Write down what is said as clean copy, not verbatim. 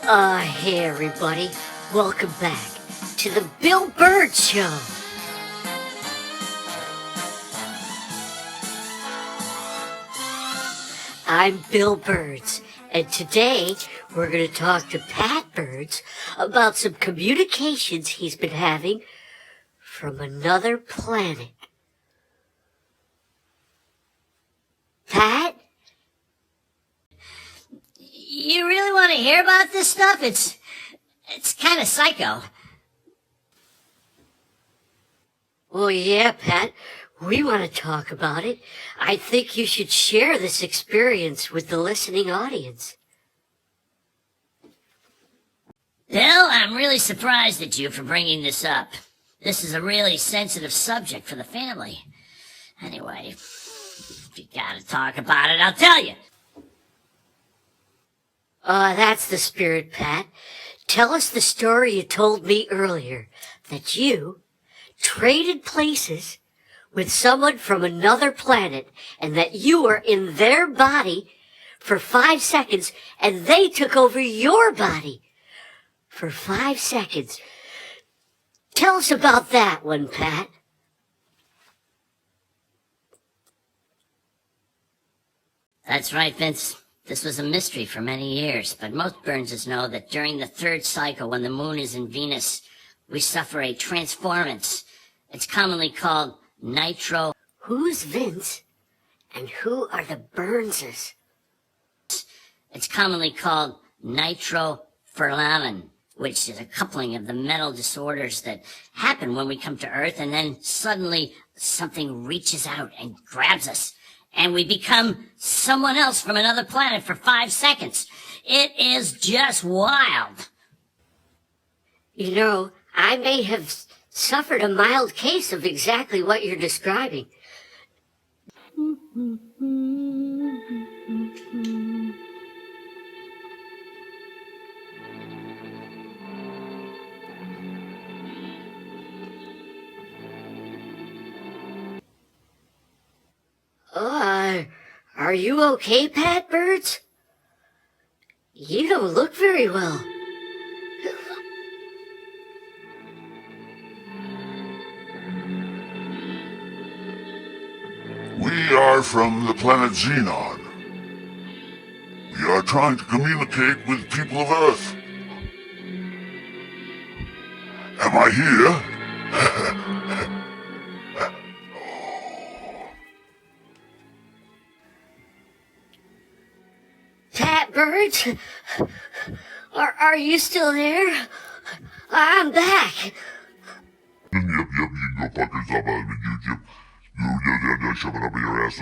Hey everybody, welcome back to the Bill Bird Show. I'm Bill Birds, and today we're going to talk to Pat Birds about some communications he's been having from another planet. Pat? You really want to hear about this stuff? It's kind of psycho. Well, yeah, Pat, we want to talk about it. I think you should share this experience with the listening audience. Bill, I'm really surprised at you for bringing this up. This is a really sensitive subject for the family. Anyway, if you gotta talk about it, I'll tell you. That's the spirit, Pat. Tell us the story you told me earlier, that you traded places with someone from another planet and that you were in their body for 5 seconds and they took over your body for 5 seconds. Tell us about that one, Pat. That's right, Vince. This was a mystery for many years, but most Burnses know that during the third cycle, when the moon is in Venus, we suffer a transformance. It's commonly called nitro. Who's Vince and who are the Burnses? It's commonly called nitrofurlanin, which is a coupling of the mental disorders that happen when we come to Earth, and then suddenly something reaches out and grabs us, and we become someone else from another planet for 5 seconds. It is just wild. You know, I may have suffered a mild case of exactly what you're describing. Are you okay, Pat Birds? You don't look very well. We are from the planet Xenon. We are trying to communicate with people of Earth. Am I here? Pat Birds? Are you still there? I'm back. Yep, you can go fuck yourself. You shove it up your ass.